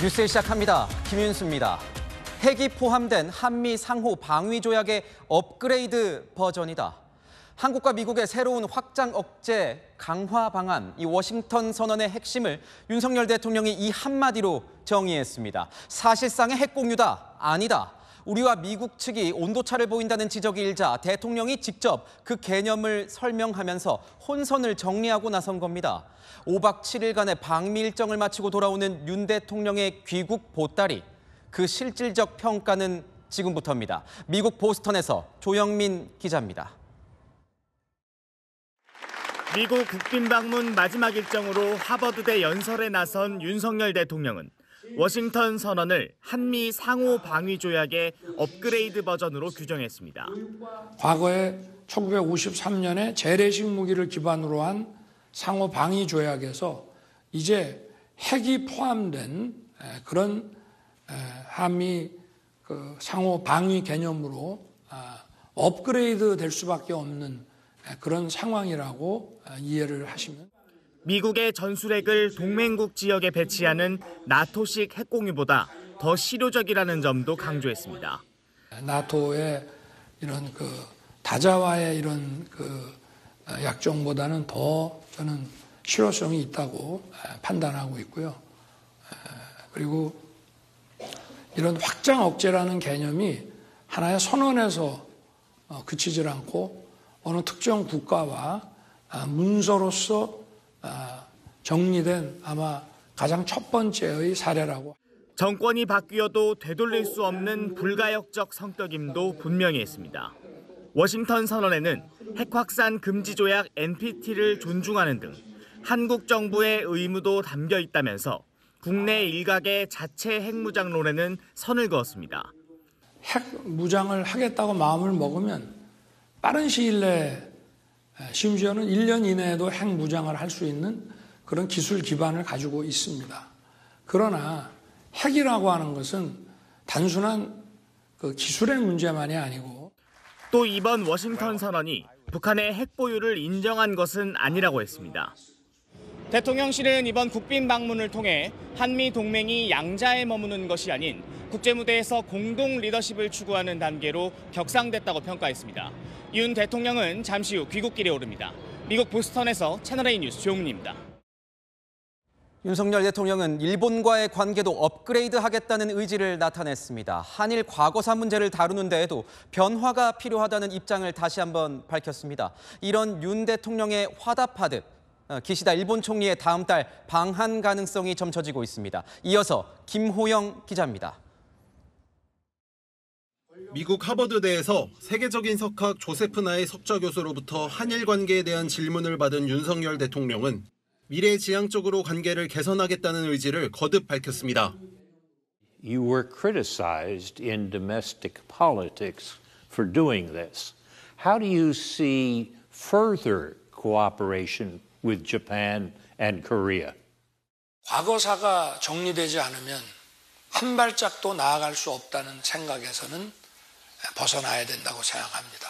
뉴스 시작합니다. 김윤수입니다. 핵이 포함된 한미 상호 방위 조약의 업그레이드 버전이다. 한국과 미국의 새로운 확장 억제 강화 방안, 이 워싱턴 선언의 핵심을 윤석열 대통령이 이 한마디로 정의했습니다. 사실상의 핵 공유다, 아니다. 우리와 미국 측이 온도차를 보인다는 지적이 일자 대통령이 직접 그 개념을 설명하면서 혼선을 정리하고 나선 겁니다. 5박 7일간의 방미 일정을 마치고 돌아오는 윤 대통령의 귀국 보따리. 그 실질적 평가는 지금부터입니다. 미국 보스턴에서 조영민 기자입니다. 미국 국빈 방문 마지막 일정으로 하버드대 연설에 나선 윤석열 대통령은 워싱턴 선언을 한미 상호 방위 조약의 업그레이드 버전으로 규정했습니다. 과거에 1953년에 재래식 무기를 기반으로 한 상호 방위 조약에서 이제 핵이 포함된 그런 한미 상호 방위 개념으로 업그레이드 될 수밖에 없는 그런 상황이라고 이해를 하시면. 미국의 전술핵을 동맹국 지역에 배치하는 나토식 핵공유보다 더 실효적이라는 점도 강조했습니다. 나토의 이런 다자와의 이런 약정보다는 더 저는 실효성이 있다고 판단하고 있고요. 그리고 이런 확장 억제라는 개념이 하나의 선언에서 그치질 않고 어느 특정 국가와 문서로서 정리된 아마 가장 첫 번째의 사례라고. 정권이 바뀌어도 되돌릴 수 없는 불가역적 성격임도 분명히 했습니다. 워싱턴 선언에는 핵 확산 금지 조약 NPT를 존중하는 등 한국 정부의 의무도 담겨 있다면서 국내 일각의 자체 핵무장론에는 선을 그었습니다. 핵 무장을 하겠다고 마음을 먹으면 빠른 시일 내에 심지어는 1년 이내에도 핵 무장을 할 수 있는 그런 기술 기반을 가지고 있습니다. 그러나 핵이라고 하는 것은 단순한 기술의 문제만이 아니고 또 이번 워싱턴 선언이 북한의 핵 보유를 인정한 것은 아니라고 했습니다. 대통령실은 이번 국빈 방문을 통해 한미 동맹이 양자에 머무는 것이 아닌 국제무대에서 공동 리더십을 추구하는 단계로 격상됐다고 평가했습니다. 윤 대통령은 잠시 후 귀국길에 오릅니다. 미국 보스턴에서 채널A 뉴스 조용민입니다. 윤석열 대통령은 일본과의 관계도 업그레이드하겠다는 의지를 나타냈습니다. 한일 과거사 문제를 다루는 데에도 변화가 필요하다는 입장을 다시 한번 밝혔습니다. 이런 윤 대통령의 화답하듯 기시다 일본 총리의 다음 달 방한 가능성이 점쳐지고 있습니다. 이어서 김호영 기자입니다. 미국 하버드대에서 세계적인 석학 조세프 나의 석좌 교수로부터 한일 관계에 대한 질문을 받은 윤석열 대통령은 미래지향적으로 관계를 개선하겠다는 의지를 거듭 밝혔습니다. You were criticized in domestic politics for doing this. How do you see further cooperation with Japan and Korea? 과거사가 정리되지 않으면 한 발짝도 나아갈 수 없다는 생각에서는 벗어나야 된다고 생각합니다.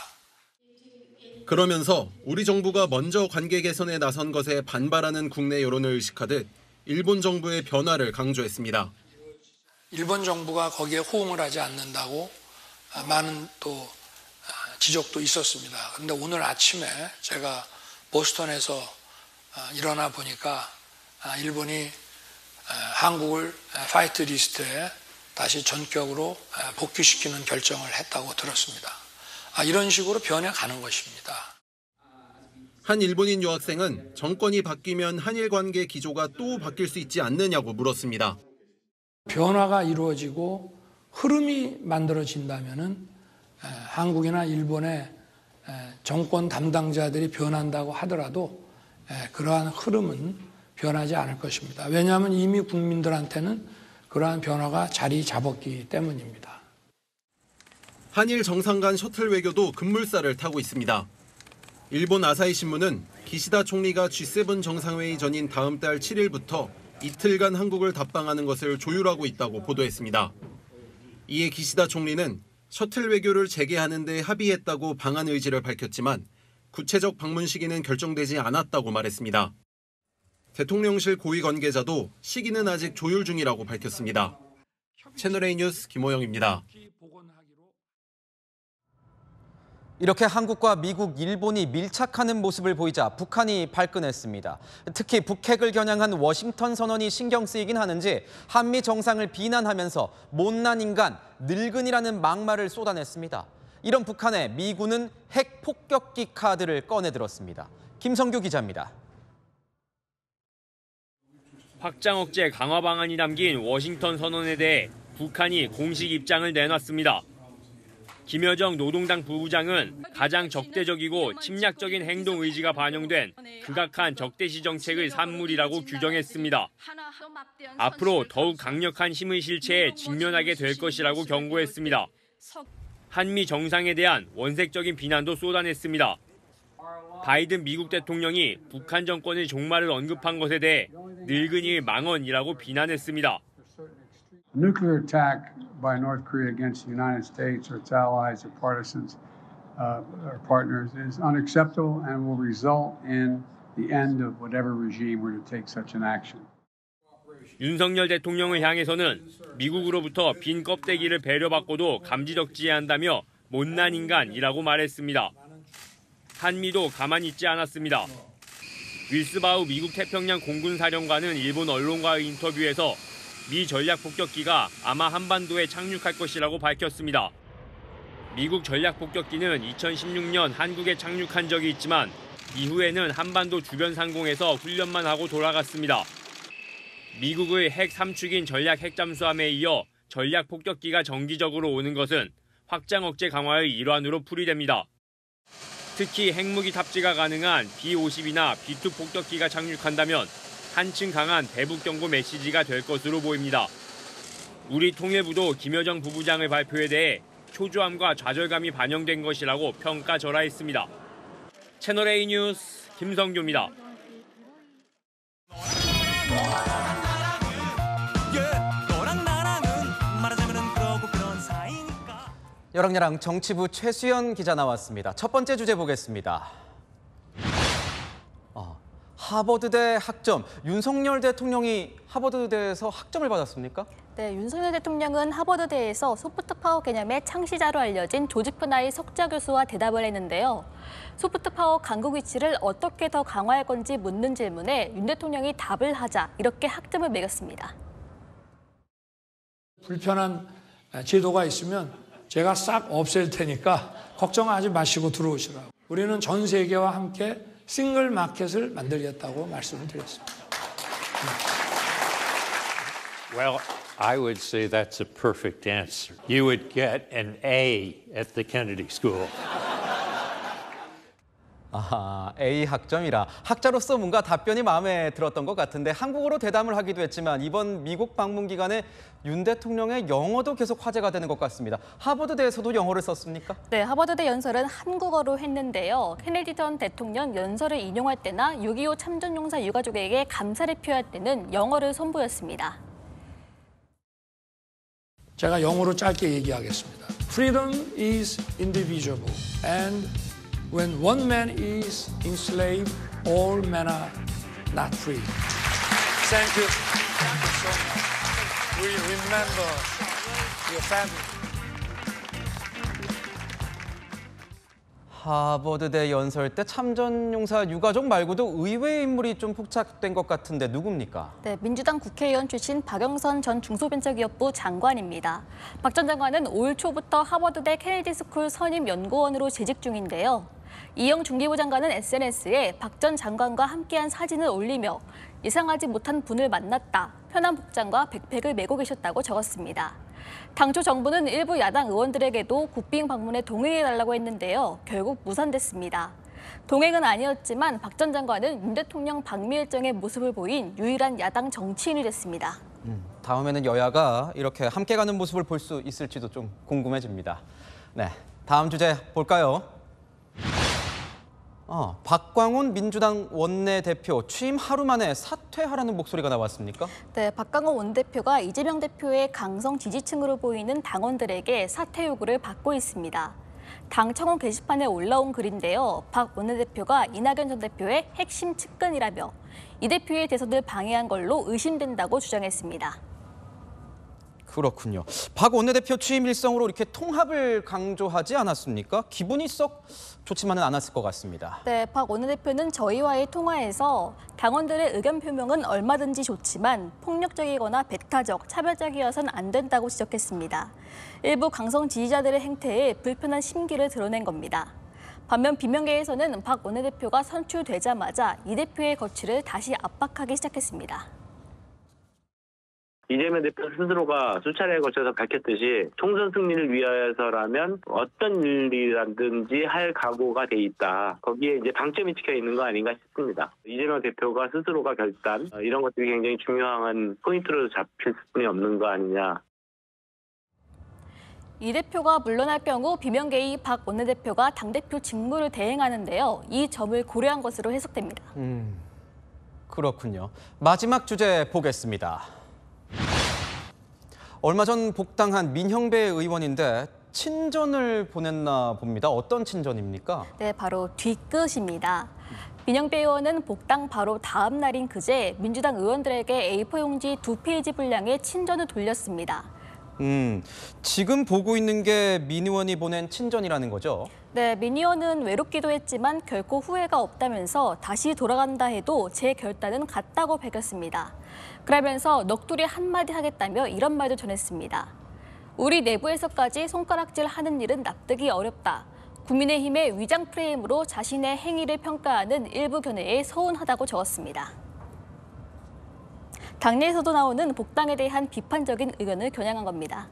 그러면서 우리 정부가 먼저 관계 개선에 나선 것에 반발하는 국내 여론을 의식하듯 일본 정부의 변화를 강조했습니다. 일본 정부가 거기에 호응을 하지 않는다고 많은 또 지적도 있었습니다. 그런데 오늘 아침에 제가 보스턴에서 일어나 보니까 일본이 한국을 파이트 리스트에 다시 전격으로 복귀시키는 결정을 했다고 들었습니다. 이런 식으로 변해가는 것입니다. 한 일본인 유학생은 정권이 바뀌면 한일 관계 기조가 또 바뀔 수 있지 않느냐고 물었습니다. 변화가 이루어지고 흐름이 만들어진다면은 한국이나 일본의 정권 담당자들이 변한다고 하더라도 그러한 흐름은 변하지 않을 것입니다. 왜냐하면 이미 국민들한테는 그러한 변화가 자리 잡았기 때문입니다. 한일 정상 간 셔틀 외교도 급물살을 타고 있습니다. 일본 아사히 신문은 기시다 총리가 G7 정상회의 전인 다음 달 7일부터 이틀간 한국을 답방하는 것을 조율하고 있다고 보도했습니다. 이에 기시다 총리는 셔틀 외교를 재개하는 데 합의했다고 방한 의지를 밝혔지만 구체적 방문 시기는 결정되지 않았다고 말했습니다. 대통령실 고위 관계자도 시기는 아직 조율 중이라고 밝혔습니다. 채널A 뉴스 김호영입니다. 이렇게 한국과 미국, 일본이 밀착하는 모습을 보이자 북한이 발끈했습니다. 특히 북핵을 겨냥한 워싱턴 선언이 신경 쓰이긴 하는지 한미 정상을 비난하면서 못난 인간, 늙은이라는 막말을 쏟아냈습니다. 이런 북한에 미군은 핵 폭격기 카드를 꺼내들었습니다. 김성규 기자입니다. 확장 억제 강화 방안이 담긴 워싱턴 선언에 대해 북한이 공식 입장을 내놨습니다. 김여정 노동당 부부장은 가장 적대적이고 침략적인 행동 의지가 반영된 극악한 적대시 정책의 산물이라고 규정했습니다. 앞으로 더욱 강력한 힘의 실체에 직면하게 될 것이라고 경고했습니다. 한미 정상에 대한 원색적인 비난도 쏟아냈습니다. 바이든 미국 대통령이 북한 정권의 종말을 언급한 것에 대해 늙은이의 망언이라고 비난했습니다. Nuclear attack by North Korea against the United States or its allies or partisans or partners is unacceptable and will result in the end of whatever regime were to take such an action. 윤석열 대통령을 향해서는 미국으로부터 빈 껍데기를 배려받고도 감지덕지해한다며 못난 인간이라고 말했습니다. 한미도 가만히 있지 않았습니다. 윌스바우 미국 태평양 공군사령관은 일본 언론과의 인터뷰에서 미 전략폭격기가 아마 한반도에 착륙할 것이라고 밝혔습니다. 미국 전략폭격기는 2016년 한국에 착륙한 적이 있지만 이후에는 한반도 주변 상공에서 훈련만 하고 돌아갔습니다. 미국의 핵 3축인 전략 핵잠수함에 이어 전략폭격기가 정기적으로 오는 것은 확장 억제 강화의 일환으로 풀이됩니다. 특히 핵무기 탑재가 가능한 B-50이나 B-2 폭격기가 착륙한다면 한층 강한 대북 경고 메시지가 될 것으로 보입니다. 우리 통일부도 김여정 부부장의 발표에 대해 초조함과 좌절감이 반영된 것이라고 평가절하했습니다. 채널A 뉴스 김성규입니다. 여랑야랑 정치부 최수연 기자 나왔습니다. 첫 번째 주제 보겠습니다. 하버드대 학점. 윤석열 대통령이 하버드대에서 학점을 받았습니까? 네, 윤석열 대통령은 하버드대에서 소프트 파워 개념의 창시자로 알려진 조지 프나이 석좌 교수와 대답을 했는데요. 소프트 파워 강국 위치를 어떻게 더 강화할 건지 묻는 질문에 윤 대통령이 답을 하자 이렇게 학점을 매겼습니다. 불편한 제도가 있으면 제가 싹 없앨 테니까 걱정하지 마시고 들어오시라고. 우리는 전 세계와 함께 싱글 마켓을 만들겠다고 말씀을 드렸습니다. Well, I would say that's a perfect answer. You would get an A at the Kennedy School. 아하, A 학점이라. 학자로서 뭔가 답변이 마음에 들었던 것 같은데 한국어로 대담을 하기도 했지만 이번 미국 방문 기간에 윤 대통령의 영어도 계속 화제가 되는 것 같습니다. 하버드대에서도 영어를 썼습니까? 네, 하버드대 연설은 한국어로 했는데요. 케네디 전 대통령 연설을 인용할 때나 6.25 참전용사 유가족에게 감사를 표할 때는 영어를 선보였습니다. 제가 영어로 짧게 얘기하겠습니다. Freedom is indivisible and when one man is enslaved, all men are not free. Thank you. Thank you so much. We remember your family. 하버드대 연설 때 참전용사 유가족 말고도 의외의 인물이 좀 포착된 것 같은데 누굽니까? 네, 민주당 국회의원 출신 박영선 전 중소벤처기업부 장관입니다. 박 전 장관은 올 초부터 하버드대 케네디 스쿨 선임 연구원으로 재직 중인데요. 이영 중기부 장관은 SNS에 박 전 장관과 함께한 사진을 올리며 예상하지 못한 분을 만났다, 편한 복장과 백팩을 메고 계셨다고 적었습니다. 당초 정부는 일부 야당 의원들에게도 국빈 방문에 동행해달라고 했는데요. 결국 무산됐습니다. 동행은 아니었지만 박 전 장관은 윤 대통령 방미 일정에 모습을 보인 유일한 야당 정치인이 됐습니다. 다음에는 여야가 이렇게 함께 가는 모습을 볼 수 있을지도 좀 궁금해집니다. 네, 다음 주제 볼까요? 박광훈 민주당 원내대표 취임 하루 만에 사퇴하라는 목소리가 나왔습니까? 네, 박광훈 원대표가 이재명 대표의 강성 지지층으로 보이는 당원들에게 사퇴 요구를 받고 있습니다. 당 청원 게시판에 올라온 글인데요. 박 원내대표가 이낙연 전 대표의 핵심 측근이라며 이 대표의 대선을 방해한 걸로 의심된다고 주장했습니다. 그렇군요. 박 원내대표 취임 일성으로 이렇게 통합을 강조하지 않았습니까? 기분이 썩 좋지만은 않았을 것 같습니다. 네, 박 원내대표는 저희와의 통화에서 당원들의 의견 표명은 얼마든지 좋지만 폭력적이거나 배타적, 차별적이어선 안 된다고 지적했습니다. 일부 강성 지지자들의 행태에 불편한 심기를 드러낸 겁니다. 반면 비명계에서는 박 원내대표가 선출되자마자 이 대표의 거취를 다시 압박하기 시작했습니다. 이재명 대표 스스로가 수차례에 거쳐서 밝혔듯이 총선 승리를 위해서라면 어떤 일이라든지 할 각오가 돼 있다. 거기에 이제 방점이 찍혀 있는 거 아닌가 싶습니다. 이재명 대표가 스스로가 결단 이런 것들이 굉장히 중요한 포인트로 잡힐 수는 없는 거 아니냐. 이 대표가 물러날 경우 비명계의 박 원내대표가 당대표 직무를 대행하는데요. 이 점을 고려한 것으로 해석됩니다. 그렇군요. 마지막 주제 보겠습니다. 얼마 전 복당한 민형배 의원인데 친전을 보냈나 봅니다. 어떤 친전입니까? 네, 바로 뒤끝입니다. 민형배 의원은 복당 바로 다음 날인 그제 민주당 의원들에게 A4 용지 2페이지 분량의 친전을 돌렸습니다. 지금 보고 있는 게 민 의원이 보낸 친전이라는 거죠? 네, 민 의원은 외롭기도 했지만 결코 후회가 없다면서 다시 돌아간다 해도 제 결단은 같다고 밝혔습니다. 그러면서 넋두리 한마디 하겠다며 이런 말도 전했습니다. 우리 내부에서까지 손가락질하는 일은 납득이 어렵다. 국민의힘의 위장 프레임으로 자신의 행위를 평가하는 일부 견해에 서운하다고 적었습니다. 당내에서도 나오는 복당에 대한 비판적인 의견을 겨냥한 겁니다.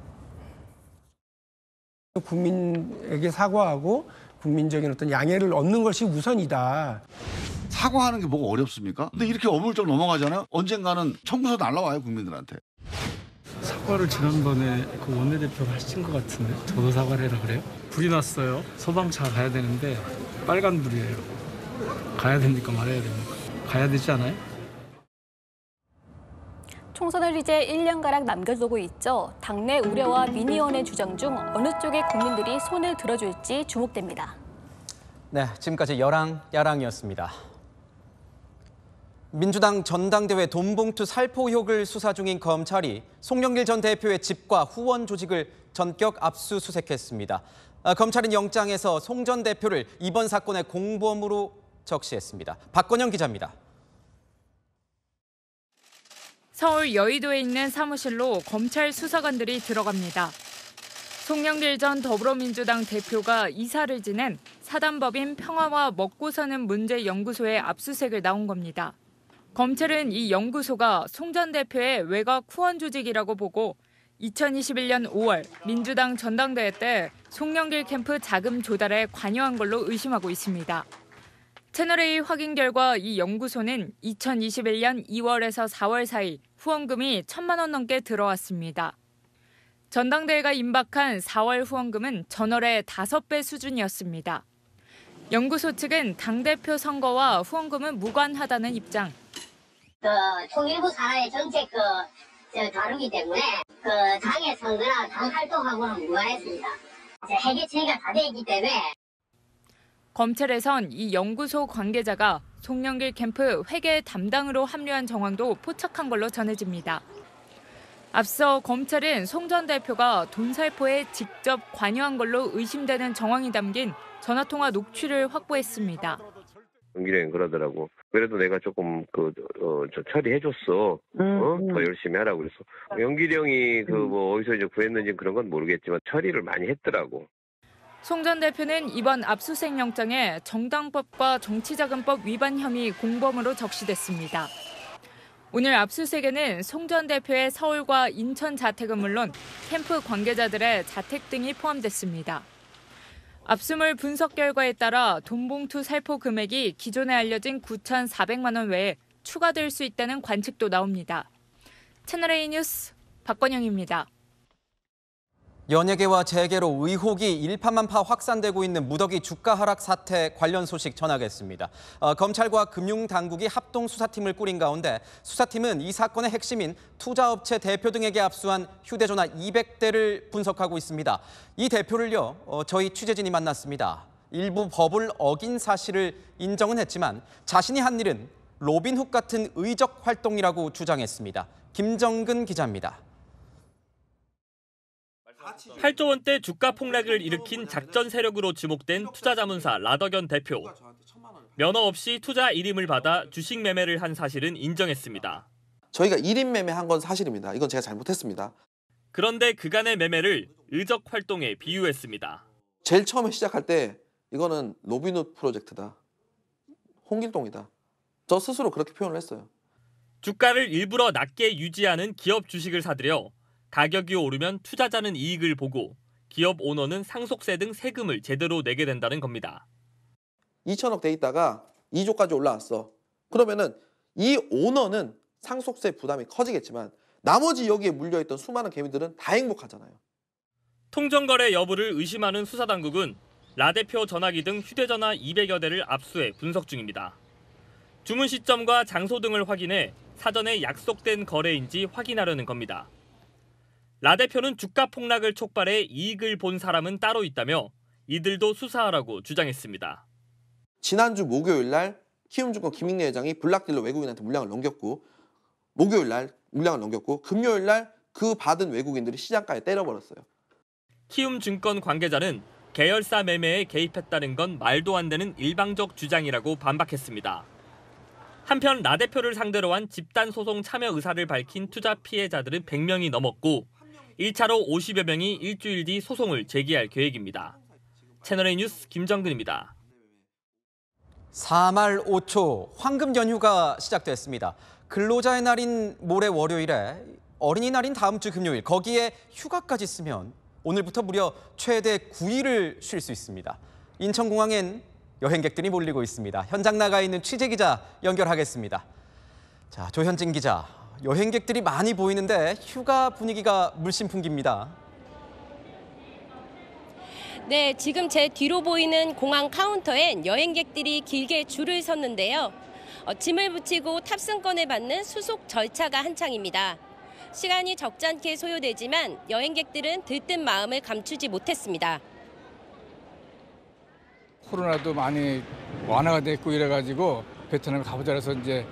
국민에게 사과하고 국민적인 어떤 양해를 얻는 것이 우선이다. 사과하는 게 뭐가 어렵습니까? 근데 이렇게 어물쩍 넘어가잖아요. 언젠가는 청구서 날라와요, 국민들한테. 사과를 지난번에 그 원내대표가 하신 것 같은데 저도 사과를 해라 그래요? 불이 났어요. 소방차 가야 되는데 빨간 불이에요. 가야 됩니까 말아야 됩니까? 가야 되지 않아요? 총선을 이제 1년가량 남겨두고 있죠. 당내 우려와 민 의원의 주장 중 어느 쪽에 국민들이 손을 들어줄지 주목됩니다. 네, 지금까지 야랑이었습니다. 민주당 전당대회 돈봉투 살포 의혹을 수사 중인 검찰이 송영길 전 대표의 집과 후원 조직을 전격 압수수색했습니다. 검찰은 영장에서 송 전 대표를 이번 사건의 공범으로 적시했습니다. 박건영 기자입니다. 서울 여의도에 있는 사무실로 검찰 수사관들이 들어갑니다. 송영길 전 더불어민주당 대표가 이사를 지낸 사단법인 평화와 먹고 사는 문제 연구소에 압수색을 나온 겁니다. 검찰은 이 연구소가 송 전 대표의 외곽 후원 조직이라고 보고 2021년 5월 민주당 전당대회 때 송영길 캠프 자금 조달에 관여한 걸로 의심하고 있습니다. 채널A 확인 결과 이 연구소는 2021년 2월에서 4월 사이 후원금이 1,000만 원 넘게 들어왔습니다. 전당대회가 임박한 4월 후원금은 전월의 5배 수준이었습니다. 연구소 측은 당대표 선거와 후원금은 무관하다는 입장. 통일부 산하의 정책 다루기 때문에 당의 선거나 당 활동하고는 무관했습니다. 회계 처리가 다 돼 있기 때문에. 검찰에선 이 연구소 관계자가 송영길 캠프 회계 담당으로 합류한 정황도 포착한 걸로 전해집니다. 앞서 검찰은 송 전 대표가 돈 살포에 직접 관여한 걸로 의심되는 정황이 담긴 전화통화 녹취를 확보했습니다. 영길이 형이 그러더라고. 그래도 내가 조금 처리해줬어. 더 열심히 하라고 그래서. 영길이 형이 어디서 이제 구했는지 그런 건 모르겠지만 처리를 많이 했더라고. 송 전 대표는 이번 압수수색 영장에 정당법과 정치자금법 위반 혐의 공범으로 적시됐습니다. 오늘 압수수색에는 송 전 대표의 서울과 인천 자택은 물론 캠프 관계자들의 자택 등이 포함됐습니다. 압수물 분석 결과에 따라 돈봉투 살포 금액이 기존에 알려진 9,400만 원 외에 추가될 수 있다는 관측도 나옵니다. 채널A 뉴스 박건영입니다. 연예계와 재계로 의혹이 일파만파 확산되고 있는 무더기 주가 하락 사태 관련 소식 전하겠습니다. 검찰과 금융당국이 합동수사팀을 꾸린 가운데 수사팀은 이 사건의 핵심인 투자업체 대표 등에게 압수한 휴대전화 200대를 분석하고 있습니다. 이 대표를요, 저희 취재진이 만났습니다. 일부 법을 어긴 사실을 인정은 했지만 자신이 한 일은 로빈훗 같은 의적 활동이라고 주장했습니다. 김정근 기자입니다. 8조 원대 주가 폭락을 일으킨 작전 세력으로 지목된 투자자문사 라더견 대표. 면허 없이 투자 일임을 받아 주식 매매를 한 사실은 인정했습니다. 저희가 일임 매매한 건 사실입니다. 이건 제가 잘못했습니다. 그런데 그간의 매매를 의적 활동에 비유했습니다. 제일 처음에 시작할 때 이거는 로빈훗 프로젝트다. 홍길동이다. 저 스스로 그렇게 표현을 했어요. 주가를 일부러 낮게 유지하는 기업 주식을 사들여 가격이 오르면 투자자는 이익을 보고 기업 오너는 상속세 등 세금을 제대로 내게 된다는 겁니다. 2천억 돼 있다가 2조까지 올라왔어. 그러면은 이 오너는 상속세 부담이 커지겠지만 나머지 여기에 물려있던 수많은 개미들은 다 행복하잖아요. 통정거래 여부를 의심하는 수사당국은 라 대표 전화기 등 휴대전화 200여 대를 압수해 분석 중입니다. 주문 시점과 장소 등을 확인해 사전에 약속된 거래인지 확인하려는 겁니다. 라 대표는 주가 폭락을 촉발해 이익을 본 사람은 따로 있다며 이들도 수사하라고 주장했습니다. 지난주 목요일 날 키움증권 김익래 회장이 블락딜러 외국인한테 물량을 넘겼고 목요일 날 물량을 넘겼고 금요일 날 그 받은 외국인들이 시장가에 때려버렸어요. 키움증권 관계자는 계열사 매매에 개입했다는 건 말도 안 되는 일방적 주장이라고 반박했습니다. 한편 라 대표를 상대로 한 집단소송 참여 의사를 밝힌 투자 피해자들은 100명이 넘었고 1차로 50여 명이 일주일 뒤 소송을 제기할 계획입니다. 채널A 뉴스 김정근입니다. 4말 5초 황금 연휴가 시작됐습니다. 근로자의 날인 모레 월요일에 어린이날인 다음 주 금요일 거기에 휴가까지 쓰면 오늘부터 무려 최대 9일을 쉴 수 있습니다. 인천공항엔 여행객들이 몰리고 있습니다. 현장 나가 있는 취재기자 연결하겠습니다. 자, 조현진 기자. 여행객들이 많이 보이는데 휴가 분위기가 물씬 풍깁니다. 네, 지금 제 뒤로 보이는 공항 카운터엔 여행객들이 길게 줄을 섰는데요. 짐을 붙이고 탑승권을 받는 수속 절차가 한창입니다. 시간이 적잖게 소요되지만 여행객들은 들뜬 마음을 감추지 못했습니다. 코로나도 많이 완화가 됐고 이래가지고 베트남에 가보자 해서 이제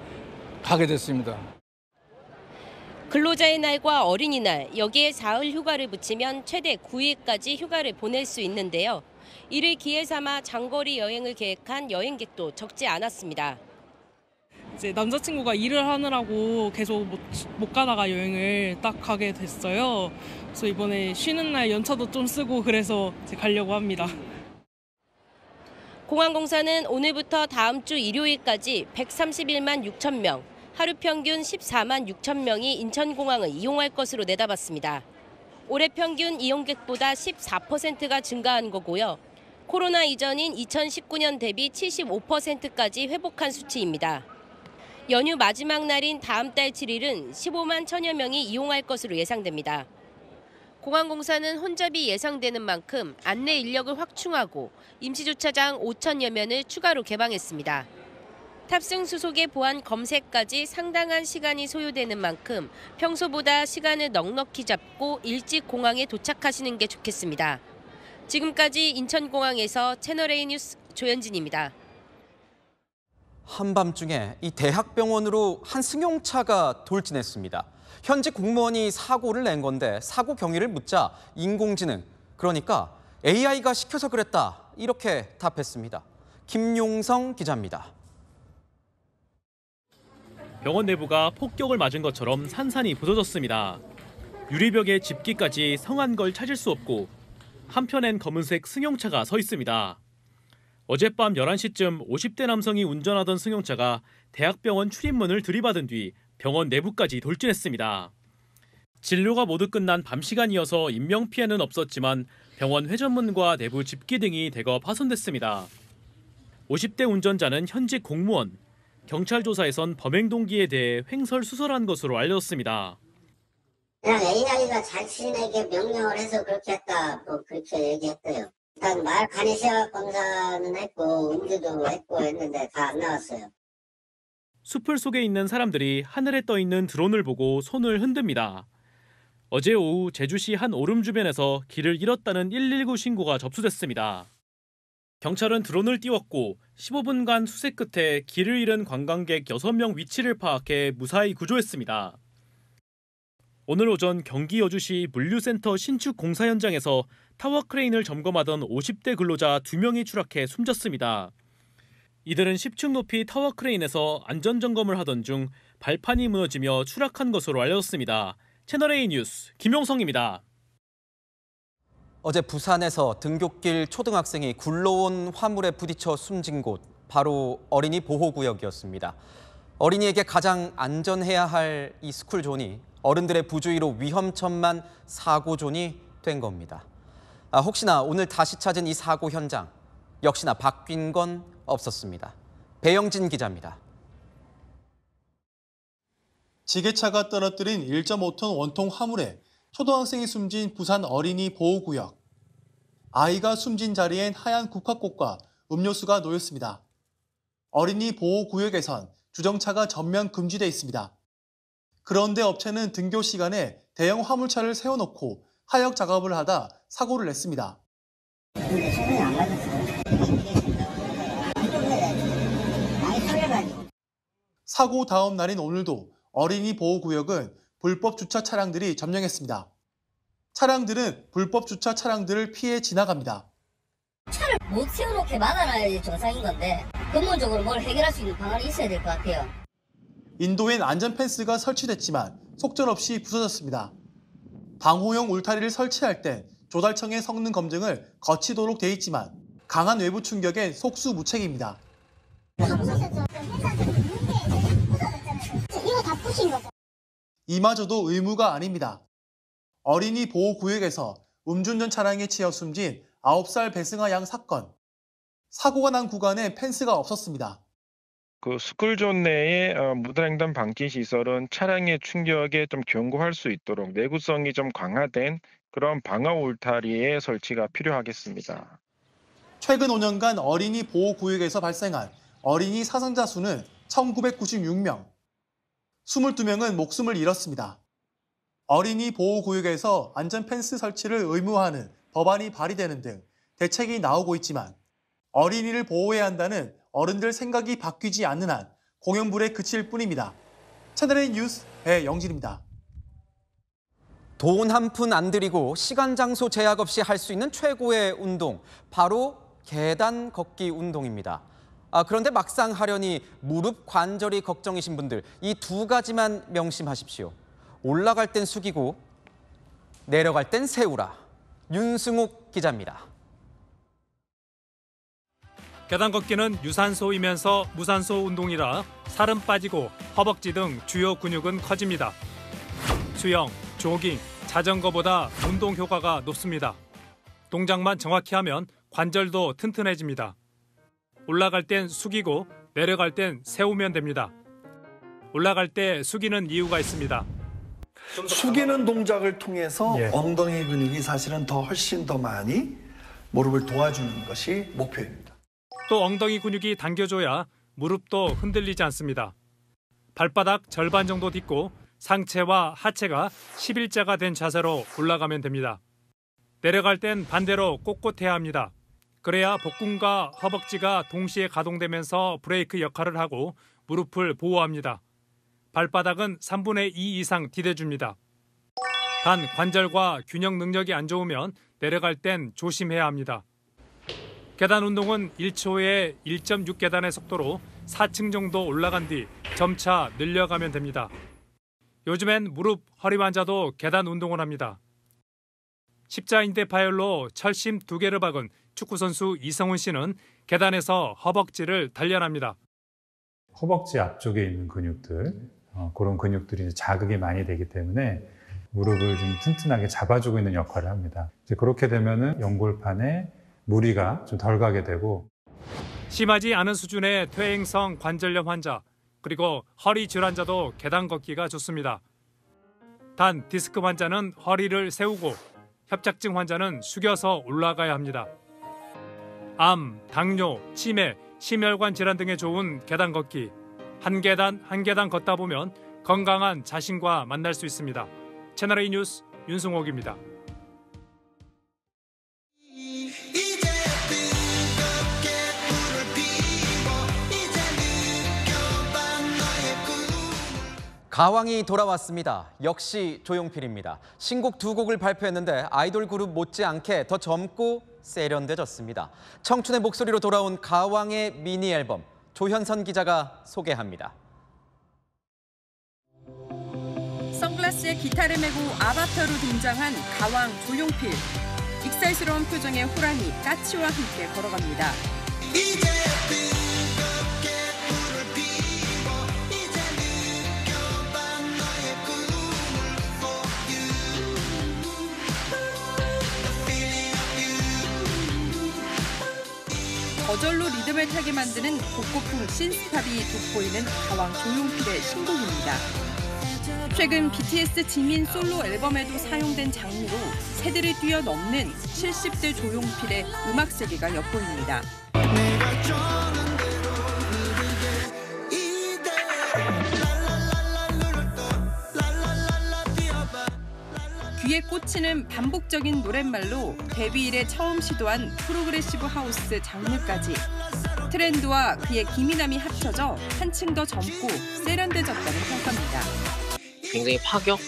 가게 됐습니다. 근로자의 날과 어린이날, 여기에 사흘 휴가를 붙이면 최대 9일까지 휴가를 보낼 수 있는데요. 이를 기회 삼아 장거리 여행을 계획한 여행객도 적지 않았습니다. 이제 남자친구가 일을 하느라고 계속 못 가다가 여행을 딱 가게 됐어요. 그래서 이번에 쉬는 날 연차도 좀 쓰고 그래서 이제 가려고 합니다. 공항공사는 오늘부터 다음 주 일요일까지 131만 6천 명, 하루 평균 14만 6천 명이 인천공항을 이용할 것으로 내다봤습니다. 올해 평균 이용객보다 14%가 증가한 거고요. 코로나 이전인 2019년 대비 75%까지 회복한 수치입니다. 연휴 마지막 날인 다음 달 7일은 15만 1천여 명이 이용할 것으로 예상됩니다. 공항공사는 혼잡이 예상되는 만큼 안내 인력을 확충하고 임시주차장 5천여 면을 추가로 개방했습니다. 탑승 수속의 보안 검색까지 상당한 시간이 소요되는 만큼 평소보다 시간을 넉넉히 잡고 일찍 공항에 도착하시는 게 좋겠습니다. 지금까지 인천공항에서 채널A 뉴스 조현진입니다. 한밤중에 이 대학병원으로 한 승용차가 돌진했습니다. 현직 공무원이 사고를 낸 건데 사고 경위를 묻자 인공지능, 그러니까 AI가 시켜서 그랬다, 이렇게 답했습니다. 김용성 기자입니다. 병원 내부가 폭격을 맞은 것처럼 산산이 부서졌습니다. 유리벽에 집기까지 성한 걸 찾을 수 없고 한편엔 검은색 승용차가 서 있습니다. 어젯밤 11시쯤 50대 남성이 운전하던 승용차가 대학병원 출입문을 들이받은 뒤 병원 내부까지 돌진했습니다. 진료가 모두 끝난 밤 시간이어서 인명피해는 없었지만 병원 회전문과 내부 집기 등이 대거 파손됐습니다. 50대 운전자는 현직 공무원, 경찰 조사에선 범행 동기에 대해 횡설수설한 것으로 알려졌습니다. 그냥 A양이가 자신에게 명령을 해서 그렇게 했다, 뭐 그렇게 얘기했대요. 일단 말 간이시약 검사는 했고 음주도 했고 했는데 다 안 나왔어요. 숲을 속에 있는 사람들이 하늘에 떠 있는 드론을 보고 손을 흔듭니다. 어제 오후 제주시 한 오름 주변에서 길을 잃었다는 119 신고가 접수됐습니다. 경찰은 드론을 띄웠고 15분간 수색 끝에 길을 잃은 관광객 6명 위치를 파악해 무사히 구조했습니다. 오늘 오전 경기 여주시 물류센터 신축 공사 현장에서 타워 크레인을 점검하던 50대 근로자 2명이 추락해 숨졌습니다. 이들은 10층 높이 타워 크레인에서 안전점검을 하던 중 발판이 무너지며 추락한 것으로 알려졌습니다. 채널A 뉴스 김용성입니다. 어제 부산에서 등굣길 초등학생이 굴러온 화물에 부딪혀 숨진 곳, 바로 어린이 보호구역이었습니다. 어린이에게 가장 안전해야 할 이 스쿨존이 어른들의 부주의로 위험천만 사고존이 된 겁니다. 혹시나 오늘 다시 찾은 이 사고 현장, 역시나 바뀐 건 없었습니다. 배영진 기자입니다. 지게차가 떨어뜨린 1.5톤 원통 화물에 초등학생이 숨진 부산 어린이 보호구역. 아이가 숨진 자리엔 하얀 국화꽃과 음료수가 놓였습니다. 어린이 보호구역에선 주정차가 전면 금지돼 있습니다. 그런데 업체는 등교 시간에 대형 화물차를 세워놓고 하역 작업을 하다 사고를 냈습니다. 사고 다음 날인 오늘도 어린이 보호구역은 불법 주차 차량들이 점령했습니다. 차량들은 불법 주차 차량들을 피해 지나갑니다. 차를 못 세워놓게 막아놔야 정상인 건데 근본적으로 뭘 해결할 수 있는 방안이 있어야 될 것 같아요. 인도엔 안전 펜스가 설치됐지만 속절없이 부서졌습니다. 방호용 울타리를 설치할 땐 조달청의 성능 검증을 거치도록 돼 있지만 강한 외부 충격엔 속수무책입니다. 이거 다 부신 거죠. 이마저도 의무가 아닙니다. 어린이 보호구역에서 음주운전 차량에 치여 숨진 9살 배승아 양 사건. 사고가 난 구간에 펜스가 없었습니다. 그 스쿨존 내에 무단횡단 방지 시설은 차량의 충격에 좀 경고할 수 있도록 내구성이 좀 강화된 그런 방어 울타리의 설치가 필요하겠습니다. 최근 5년간 어린이 보호구역에서 발생한 어린이 사상자 수는 1996명. 22명은 목숨을 잃었습니다. 어린이 보호구역에서 안전 펜스 설치를 의무화하는 법안이 발의되는 등 대책이 나오고 있지만 어린이를 보호해야 한다는 어른들 생각이 바뀌지 않는 한 공연불에 그칠 뿐입니다. 채널A 뉴스 배영진입니다. 돈 한 푼 안 들이고 시간 장소 제약 없이 할 수 있는 최고의 운동, 바로 계단 걷기 운동입니다. 그런데 막상 하려니 무릎 관절이 걱정이신 분들, 이 두 가지만 명심하십시오. 올라갈 땐 숙이고 내려갈 땐 세우라. 윤승욱 기자입니다. 계단 걷기는 유산소이면서 무산소 운동이라 살은 빠지고 허벅지 등 주요 근육은 커집니다. 수영, 조깅, 자전거보다 운동 효과가 높습니다. 동작만 정확히 하면 관절도 튼튼해집니다. 올라갈 땐 숙이고 내려갈 땐 세우면 됩니다. 올라갈 때 숙이는 이유가 있습니다. 숙이는 동작을 통해서 엉덩이 근육이 사실은 훨씬 더 많이 무릎을 도와주는 것이 목표입니다. 또 엉덩이 근육이 당겨줘야 무릎도 흔들리지 않습니다. 발바닥 절반 정도 딛고 상체와 하체가 11자가 된 자세로 올라가면 됩니다. 내려갈 땐 반대로 꼿꼿해야 합니다. 그래야 복근과 허벅지가 동시에 가동되면서 브레이크 역할을 하고 무릎을 보호합니다. 발바닥은 3분의 2 이상 디뎌줍니다. 단 관절과 균형 능력이 안 좋으면 내려갈 땐 조심해야 합니다. 계단 운동은 1초에 1.6계단의 속도로 4층 정도 올라간 뒤 점차 늘려가면 됩니다. 요즘엔 무릎, 허리 환자도 계단 운동을 합니다. 십자인대 파열로 철심 2개를 박은 축구선수 이성훈 씨는 계단에서 허벅지를 단련합니다. 허벅지 앞쪽에 있는 근육들, 그런 근육들이 자극이 많이 되기 때문에 무릎을 좀 튼튼하게 잡아주고 있는 역할을 합니다. 이제 그렇게 되면은 연골판에 무리가 좀 덜 가게 되고. 심하지 않은 수준의 퇴행성 관절염 환자, 그리고 허리 질환자도 계단 걷기가 좋습니다. 단 디스크 환자는 허리를 세우고 협착증 환자는 숙여서 올라가야 합니다. 암, 당뇨, 치매, 심혈관 질환 등에 좋은 계단 걷기. 한 계단 한 계단 걷다 보면 건강한 자신과 만날 수 있습니다. 채널A 뉴스 윤승옥입니다. 가왕이 돌아왔습니다. 역시 조용필입니다. 신곡 2곡을 발표했는데 아이돌 그룹 못지않게 더 젊고 세련돼졌습니다. 청춘의 목소리로 돌아온 가왕의 미니 앨범, 조현선 기자가 소개합니다. 선글라스에 기타를 메고 아바타로 등장한 가왕 조용필. 익살스러운 표정의 호랑이 까치와 함께 걸어갑니다. 저절로 리듬을 타게 만드는 복고풍 신스팝이 돋보이는 가왕 조용필의 신곡입니다. 최근 BTS 지민 솔로 앨범에도 사용된 장르로 세대를 뛰어넘는 70대 조용필의 음악 세계가 엿보입니다. 귀에 꽂히는 반복적인 노랫말로 데뷔 이래 처음 시도한 프로그레시브 하우스 장르까지 트렌드와 그의 기민함이 합쳐져 한층 더 젊고 세련돼졌다는 평가입니다. 굉장히 파격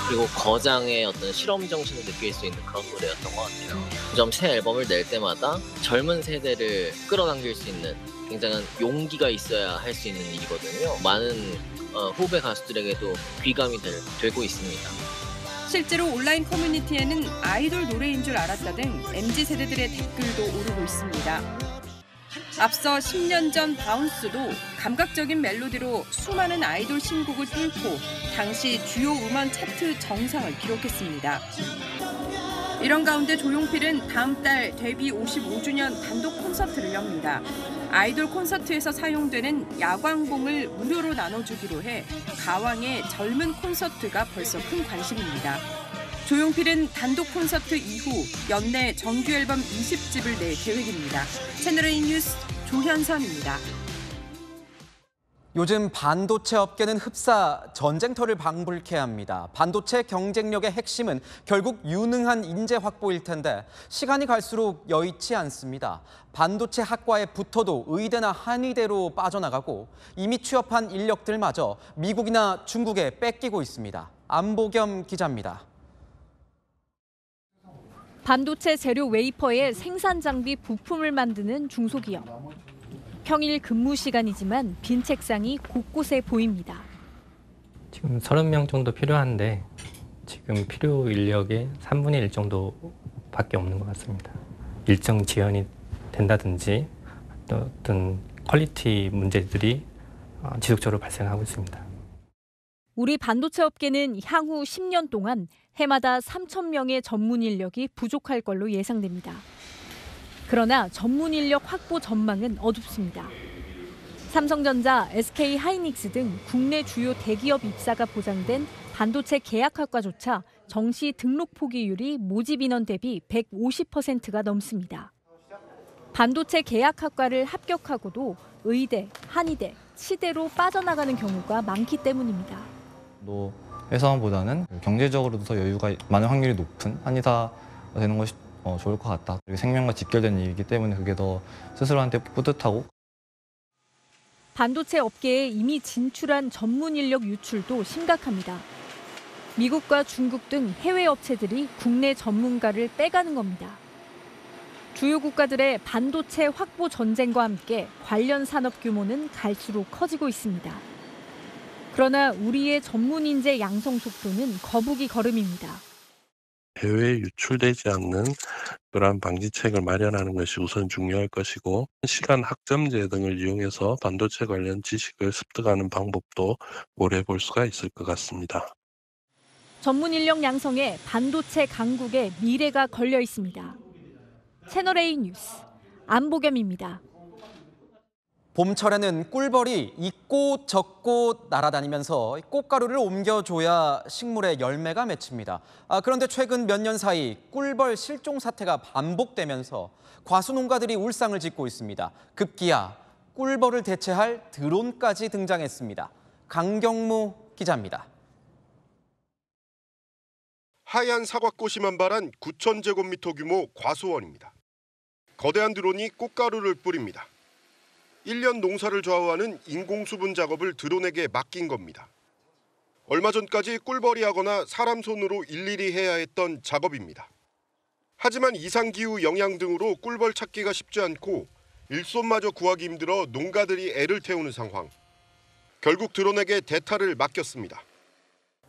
그리고 거장의 어떤 실험 정신을 느낄 수 있는 그런 노래였던 것 같아요. 점 새 앨범을 낼 때마다 젊은 세대를 끌어당길 수 있는 굉장한 용기가 있어야 할 수 있는 일이거든요. 많은 후배 가수들에게도 귀감이 되고 있습니다. 실제로 온라인 커뮤니티에는 아이돌 노래인 줄 알았다 등 MZ세대들의 댓글도 오르고 있습니다. 앞서 10년 전 바운스도 감각적인 멜로디로 수많은 아이돌 신곡을 뚫고 당시 주요 음원 차트 정상을 기록했습니다. 이런 가운데 조용필은 다음 달 데뷔 55주년 단독 콘서트를 엽니다. 아이돌 콘서트에서 사용되는 야광봉을 무료로 나눠주기로 해 가왕의 젊은 콘서트가 벌써 큰 관심입니다. 조용필은 단독 콘서트 이후 연내 정규 앨범 20집을 낼 계획입니다. 채널A 뉴스 조현선입니다. 요즘 반도체 업계는 흡사 전쟁터를 방불케 합니다. 반도체 경쟁력의 핵심은 결국 유능한 인재 확보일 텐데 시간이 갈수록 여의치 않습니다. 반도체 학과에 붙어도 의대나 한의대로 빠져나가고 이미 취업한 인력들마저 미국이나 중국에 뺏기고 있습니다. 안보겸 기자입니다. 반도체 재료 웨이퍼의 생산 장비 부품을 만드는 중소기업. 평일 근무 시간이지만 빈 책상이 곳곳에 보입니다. 지금 30명 정도 필요한데 지금 필요 인력의 3분의 1 정도밖에 없는 것 같습니다. 일정 지연이 된다든지 어떤 퀄리티 문제들이 지속적으로 발생하고 있습니다. 우리 반도체 업계는 향후 10년 동안 해마다 3,000명의 전문 인력이 부족할 걸로 예상됩니다. 그러나 전문 인력 확보 전망은 어둡습니다. 삼성전자, SK하이닉스 등 국내 주요 대기업 입사가 보장된 반도체 계약학과조차 정시 등록 포기율이 모집 인원 대비 150%가 넘습니다. 반도체 계약학과를 합격하고도 의대, 한의대, 치대로 빠져나가는 경우가 많기 때문입니다. 회사원보다는 경제적으로도 더 여유가 많은 확률이 높은 한의사가 되는 것이 좋을 것 같다. 생명과 직결된 일이기 때문에 그게 더 스스로한테 뿌듯하고. 반도체 업계에 이미 진출한 전문 인력 유출도 심각합니다. 미국과 중국 등 해외 업체들이 국내 전문가를 빼가는 겁니다. 주요 국가들의 반도체 확보 전쟁과 함께 관련 산업 규모는 갈수록 커지고 있습니다. 그러나 우리의 전문 인재 양성 속도는 거북이 걸음입니다. 해외에 유출되지 않는 그러한 방지책을 마련하는 것이 우선 중요할 것이고 시간 학점제 등을 이용해서 반도체 관련 지식을 습득하는 방법도 고려해 볼 수가 있을 것 같습니다. 전문 인력 양성에 반도체 강국의 미래가 걸려 있습니다. 채널A 뉴스 안보겸입니다. 봄철에는 꿀벌이 이꽃 저꽃 날아다니면서 꽃가루를 옮겨줘야 식물에 열매가 맺힙니다. 그런데 최근 몇 년 사이 꿀벌 실종 사태가 반복되면서 과수농가들이 울상을 짓고 있습니다. 급기야 꿀벌을 대체할 드론까지 등장했습니다. 강경무 기자입니다. 하얀 사과꽃이 만발한 9,000제곱미터 규모 과수원입니다. 거대한 드론이 꽃가루를 뿌립니다. 1년 농사를 좌우하는 인공수분 작업을 드론에게 맡긴 겁니다. 얼마 전까지 꿀벌이 하거나 사람 손으로 일일이 해야 했던 작업입니다. 하지만 이상기후 영향 등으로 꿀벌 찾기가 쉽지 않고 일손마저 구하기 힘들어 농가들이 애를 태우는 상황. 결국 드론에게 대타를 맡겼습니다.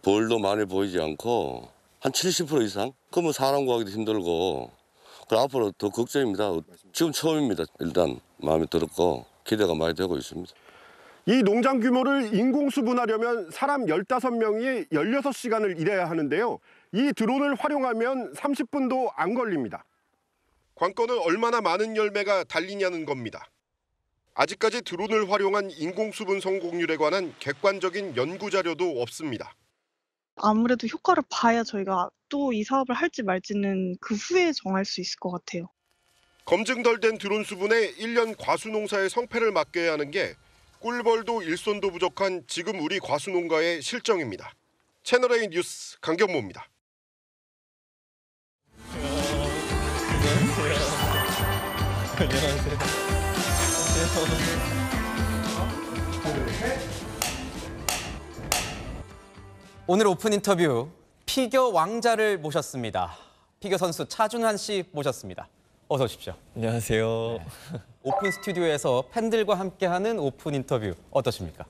벌도 많이 보이지 않고 한 70% 이상? 그러면 사람 구하기도 힘들고 그럼 앞으로 더 걱정입니다. 지금 처음입니다. 일단 마음에 들었고 기대가 많이 되고 있습니다. 이 농장 규모를 인공수분하려면 사람 15명이 16시간을 일해야 하는데요. 이 드론을 활용하면 30분도 안 걸립니다. 관건은 얼마나 많은 열매가 달리냐는 겁니다. 아직까지 드론을 활용한 인공수분 성공률에 관한 객관적인 연구 자료도 없습니다. 아무래도 효과를 봐야 저희가 또 이 사업을 할지 말지는 그 후에 정할 수 있을 것 같아요. 검증 덜 된 드론 수분에 1년 과수농사의 성패를 맡겨야 하는 게 꿀벌도 일손도 부족한 지금 우리 과수농가의 실정입니다. 채널A 뉴스 강경모입니다. 오늘 오픈 인터뷰 피겨 왕자를 모셨습니다. 피겨 선수 차준환 씨 모셨습니다. 어서 오십시오. 안녕하세요. 네. 오픈 스튜디오에서 팬들과 함께하는 오픈 인터뷰 어떠십니까?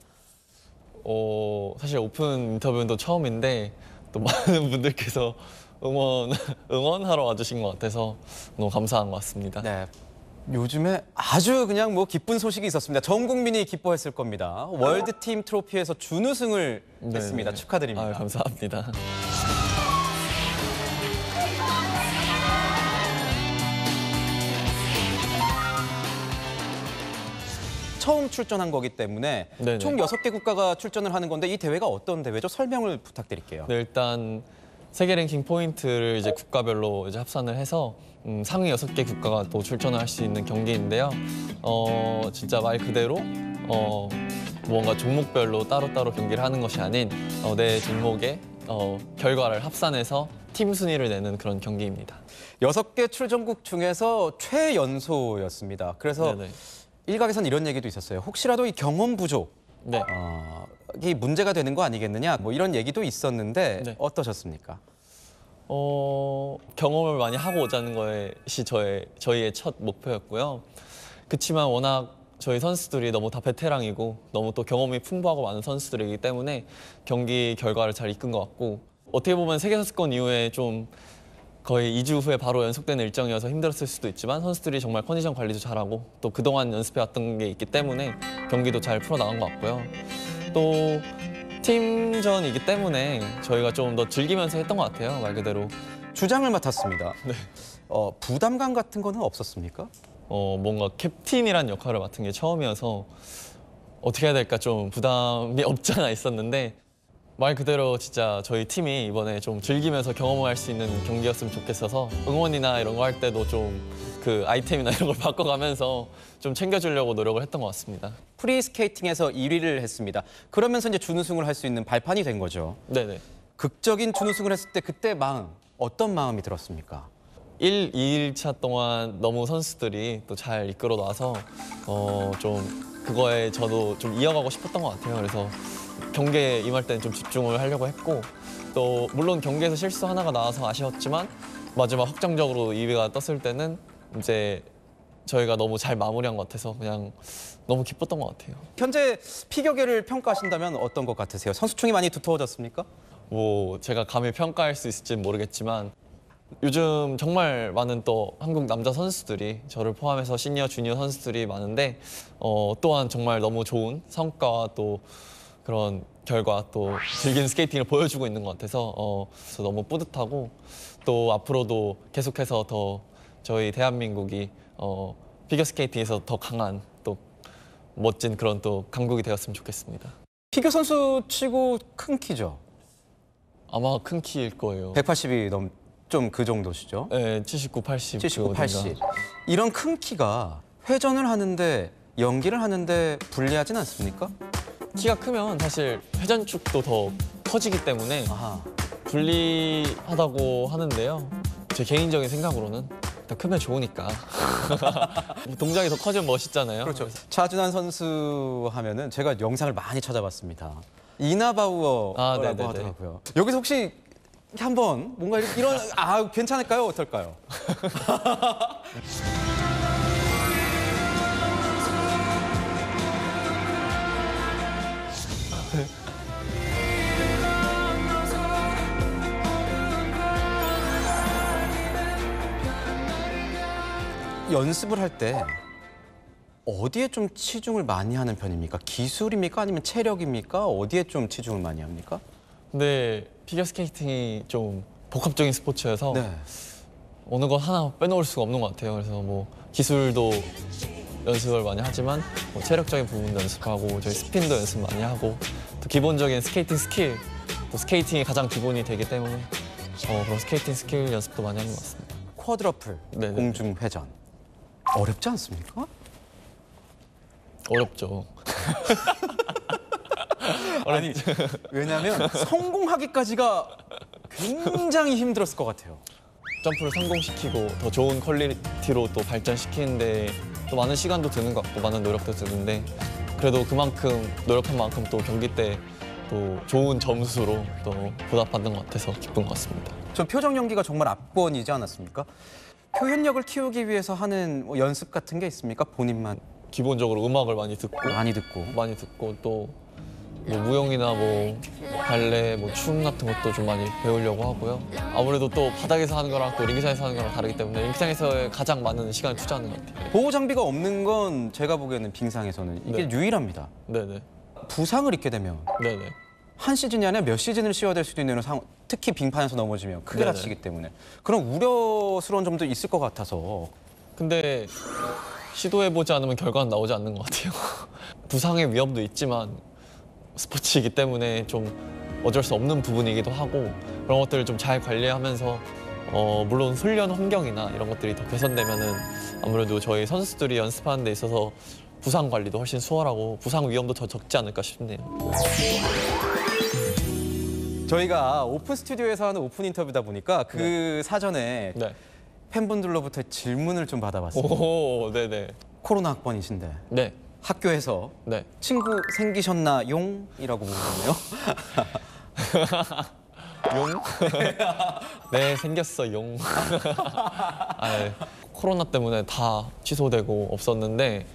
사실 오픈 인터뷰는 또 처음인데 또 많은 분들께서 응원하러 와주신 것 같아서 너무 감사한 것 같습니다. 네. 요즘에 아주 그냥 뭐 기쁜 소식이 있었습니다. 전 국민이 기뻐했을 겁니다. 월드팀 트로피에서 준우승을 했습니다. 축하드립니다. 감사합니다. 처음 출전한 거기 때문에 네네. 총 6개 국가가 출전을 하는 건데 이 대회가 어떤 대회죠? 설명을 부탁드릴게요. 네, 일단 세계 랭킹 포인트를 이제 국가별로 이제 합산을 해서 상위 6개 국가가 또 출전을 할 수 있는 경기인데요. 진짜 말 그대로 뭔가 종목별로 따로따로 경기를 하는 것이 아닌 내 종목의 결과를 합산해서 팀 순위를 내는 그런 경기입니다. 6개 출전국 중에서 최연소였습니다. 그래서 네네. 일각에선 이런 얘기도 있었어요. 혹시라도 이 경험 부족, 네. 이 문제가 되는 거 아니겠느냐, 뭐 이런 얘기도 있었는데 네. 어떠셨습니까? 경험을 많이 하고 오자는 것이 저희의 첫 목표였고요. 그렇지만 워낙 저희 선수들이 너무 다 베테랑이고 너무 또 경험이 풍부하고 많은 선수들이기 때문에 경기 결과를 잘 이끈 것 같고 어떻게 보면 세계선수권 이후에 좀 거의 2주 후에 바로 연속되는 일정이어서 힘들었을 수도 있지만 선수들이 정말 컨디션 관리도 잘하고 또 그동안 연습해왔던 게 있기 때문에 경기도 잘 풀어나간 것 같고요. 또 팀전이기 때문에 저희가 좀 더 즐기면서 했던 것 같아요. 말 그대로. 주장을 맡았습니다. 네. 부담감 같은 거는 없었습니까? 뭔가 캡틴이란 역할을 맡은 게 처음이어서 어떻게 해야 될까 좀 부담이 없잖아 있었는데 말 그대로 진짜 저희 팀이 이번에 좀 즐기면서 경험을 할 수 있는 경기였으면 좋겠어서 응원이나 이런 거 할 때도 좀 그 아이템이나 이런 걸 바꿔가면서 좀 챙겨주려고 노력을 했던 것 같습니다. 프리스케이팅에서 1위를 했습니다. 그러면서 이제 준우승을 할 수 있는 발판이 된 거죠. 네네. 극적인 준우승을 했을 때 그때 마음, 어떤 마음이 들었습니까? 2일차 동안 너무 선수들이 또 잘 이끌어 놔서 좀 그거에 저도 좀 이어가고 싶었던 것 같아요. 그래서 경기에 임할 때는 좀 집중을 하려고 했고 또 물론 경기에서 실수 하나가 나와서 아쉬웠지만 마지막 확정적으로 2위가 떴을 때는 이제 저희가 너무 잘 마무리한 것 같아서 그냥 너무 기뻤던 것 같아요. 현재 피겨계를 평가하신다면 어떤 것 같으세요? 선수층이 많이 두터워졌습니까? 뭐 제가 감히 평가할 수 있을지는 모르겠지만 요즘 정말 많은 또 한국 남자 선수들이 저를 포함해서 시니어, 주니어 선수들이 많은데 또한 정말 너무 좋은 성과와 또 그런 결과 또 즐긴 스케이팅을 보여주고 있는 것 같아서 그래서 너무 뿌듯하고 또 앞으로도 계속해서 더 저희 대한민국이 피겨스케이팅에서 더 강한 또 멋진 그런 또 강국이 되었으면 좋겠습니다. 피겨 선수 치고 큰 키죠? 아마 큰 키일 거예요. 180이 좀 그 정도시죠? 네, 79, 80. 79, 80. 이런 큰 키가 회전을 하는데 연기를 하는데 불리하진 않습니까? 키가 크면 사실 회전축도 더 커지기 때문에 불리하다고 하는데요. 제 개인적인 생각으로는 일단 크면 좋으니까. 동작이 더 커지면 멋있잖아요. 그렇죠. 차준환 선수 하면은 제가 영상을 많이 찾아봤습니다. 이나바우어라고 하더라고요. 여기서 혹시 한번 뭔가 이런 괜찮을까요? 어떨까요? 연습을 할 때 어디에 좀 치중을 많이 하는 편입니까? 기술입니까? 아니면 체력입니까? 어디에 좀 치중을 많이 합니까? 근데 피겨스케이팅이 좀 복합적인 스포츠여서 어느 것 하나 빼놓을 수가 없는 것 같아요. 그래서 뭐 기술도 연습을 많이 하지만 뭐 체력적인 부분도 연습하고 저희 스핀도 연습 많이 하고 또 기본적인 스케이팅 스킬, 또 스케이팅이 가장 기본이 되기 때문에 그런 스케이팅 스킬 연습도 많이 하는 것 같습니다. 쿼드러플, 공중 회전. 어렵지 않습니까? 어렵죠. 아니, 왜냐하면 성공하기까지가 굉장히 힘들었을 것 같아요. 점프를 성공시키고 더 좋은 퀄리티로 또 발전시키는데 또 많은 시간도 드는 것 같고 많은 노력도 드는데 그래도 그만큼 노력한 만큼 또 경기 때 또 좋은 점수로 또 보답받는 것 같아서 기쁜 것 같습니다. 전 표정 연기가 정말 압권이지 않았습니까? 표현력을 키우기 위해서 하는 뭐 연습 같은 게 있습니까? 본인만? 기본적으로 음악을 많이 듣고 또 뭐 무용이나 뭐 발레, 뭐 춤 같은 것도 좀 많이 배우려고 하고요. 아무래도 또 바닥에서 하는 거랑 또 링크장에서 하는 거랑 다르기 때문에 링크장에서 가장 많은 시간을 투자하는 것 같아요. 보호 장비가 없는 건 제가 보기에는 빙상에서는 이게 유일합니다. 네네. 부상을 입게 되면 한 시즌이 아니라 몇 시즌을 쉬어야 될 수도 있는 상황, 특히 빙판에서 넘어지면 크게 다치기 때문에 그런 우려스러운 점도 있을 것 같아서. 근데 시도해보지 않으면 결과는 나오지 않는 것 같아요. 부상의 위험도 있지만 스포츠이기 때문에 좀 어쩔 수 없는 부분이기도 하고 그런 것들을 좀 잘 관리하면서 물론 훈련 환경이나 이런 것들이 더 개선되면은 아무래도 저희 선수들이 연습하는 데 있어서 부상 관리도 훨씬 수월하고 부상 위험도 더 적지 않을까 싶네요. 저희가 오픈 스튜디오에서 하는 오픈 인터뷰다 보니까 그 사전에 팬분들로부터 질문을 좀 받아봤습니다. 오, 네네. 코로나 학번이신데 학교에서 친구 생기셨나?용? 이라고 물어보네요. 용? 네, 생겼어, 용. 코로나 때문에 다 취소되고 없었는데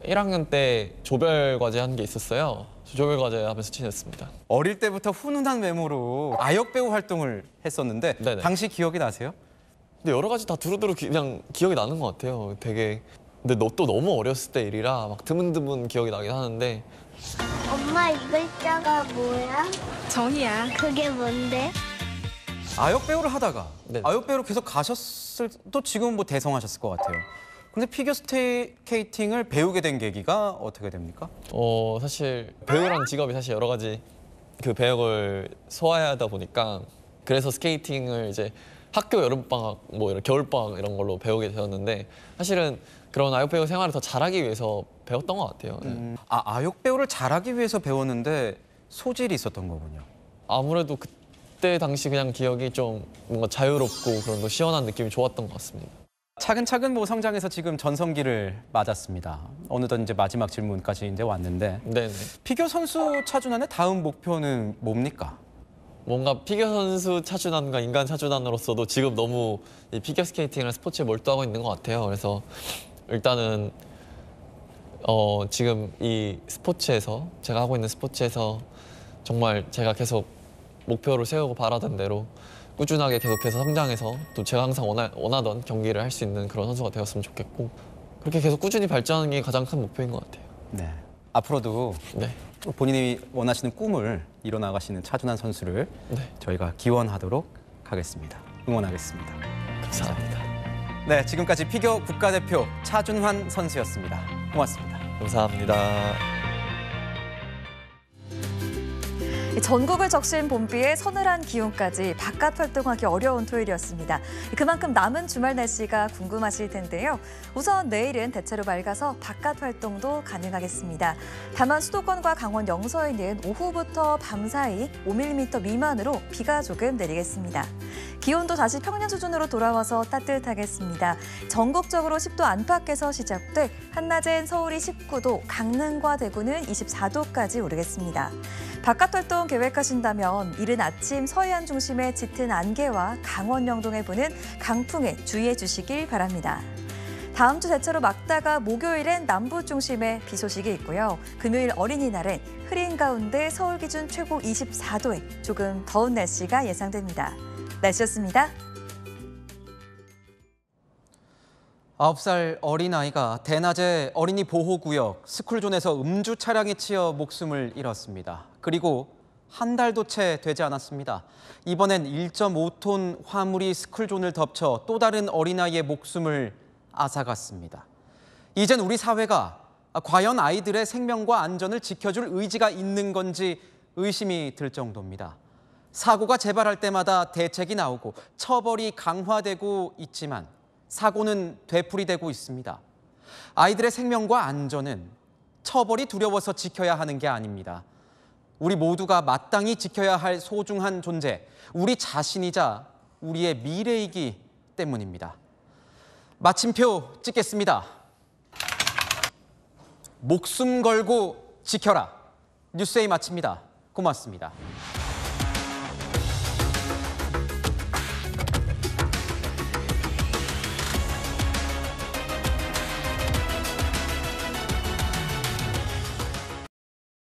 1학년 때 조별 과제 한 게 있었어요. 조별 과제 하면서 친했습니다. 어릴 때부터 훈훈한 외모로 아역 배우 활동을 했었는데 당시 기억이 나세요? 근데 여러 가지 다 두루두루 그냥 기억이 나는 것 같아요. 되게 근데 또 너무 어렸을 때 일이라 막 드문드문 기억이 나긴 하는데. 엄마 이 글자가 뭐야? 정이야. 그게 뭔데? 아역 배우를 하다가 아역 배우로 계속 가셨을 또 지금 뭐 대성하셨을 것 같아요. 근데 피겨스케이팅을 배우게 된 계기가 어떻게 됩니까? 사실 배우라는 직업이 사실 여러 가지 그 배역을 소화해야 하다 보니까 그래서 스케이팅을 이제 학교 여름방학, 뭐 이런 겨울방학 이런 걸로 배우게 되었는데 사실은 그런 아역 배우 생활을 더 잘하기 위해서 배웠던 것 같아요. 아역 배우를 잘하기 위해서 배웠는데 소질이 있었던 거군요. 아무래도 그때 당시 그냥 기억이 좀 뭔가 자유롭고 그런 또 시원한 느낌이 좋았던 것 같습니다. 차근차근 뭐 성장해서 지금 전성기를 맞았습니다. 어느덧 이제 마지막 질문까지 이제 왔는데 피겨 선수 차준환의 다음 목표는 뭡니까? 뭔가 피겨 선수 차준환과 인간 차준환으로서도 지금 너무 이 피겨 스케이팅이나 스포츠에 몰두하고 있는 것 같아요. 그래서 일단은 지금 이 스포츠에서 제가 하고 있는 스포츠에서 정말 제가 계속 목표를 세우고 바라던 대로 꾸준하게 계속해서 성장해서 또 제가 항상 원하던 경기를 할 수 있는 그런 선수가 되었으면 좋겠고 그렇게 계속 꾸준히 발전하는 게 가장 큰 목표인 것 같아요. 네. 앞으로도 본인이 원하시는 꿈을 이뤄나가시는 차준환 선수를 저희가 기원하도록 하겠습니다. 응원하겠습니다. 감사합니다. 네, 지금까지 피겨 국가대표 차준환 선수였습니다. 고맙습니다. 감사합니다. 전국을 적신 봄비에 서늘한 기온까지 바깥 활동하기 어려운 토요일이었습니다. 그만큼 남은 주말 날씨가 궁금하실 텐데요. 우선 내일은 대체로 맑아서 바깥 활동도 가능하겠습니다. 다만 수도권과 강원 영서에는 오후부터 밤 사이 5mm 미만으로 비가 조금 내리겠습니다. 기온도 다시 평년 수준으로 돌아와서 따뜻하겠습니다. 전국적으로 10도 안팎에서 시작돼 한낮엔 서울이 19도, 강릉과 대구는 24도까지 오르겠습니다. 바깥 활동 계획하신다면 이른 아침 서해안 중심의 짙은 안개와 강원 영동에 부는 강풍에 주의해 주시길 바랍니다. 다음 주 대체로 맑다가 목요일엔 남부 중심에 비 소식이 있고요. 금요일 어린이날엔 흐린 가운데 서울 기준 최고 24도에 조금 더운 날씨가 예상됩니다. 날씨였습니다. 9살 어린아이가 대낮에 어린이 보호구역 스쿨존에서 음주 차량에 치여 목숨을 잃었습니다. 그리고 한 달도 채 되지 않았습니다. 이번엔 1.5톤 화물이 스쿨존을 덮쳐 또 다른 어린아이의 목숨을 앗아갔습니다. 이젠 우리 사회가 과연 아이들의 생명과 안전을 지켜줄 의지가 있는 건지 의심이 들 정도입니다. 사고가 재발할 때마다 대책이 나오고 처벌이 강화되고 있지만 사고는 되풀이되고 있습니다. 아이들의 생명과 안전은 처벌이 두려워서 지켜야 하는 게 아닙니다. 우리 모두가 마땅히 지켜야 할 소중한 존재, 우리 자신이자 우리의 미래이기 때문입니다. 마침표 찍겠습니다. 목숨 걸고 지켜라. 뉴스에이 마칩니다. 고맙습니다.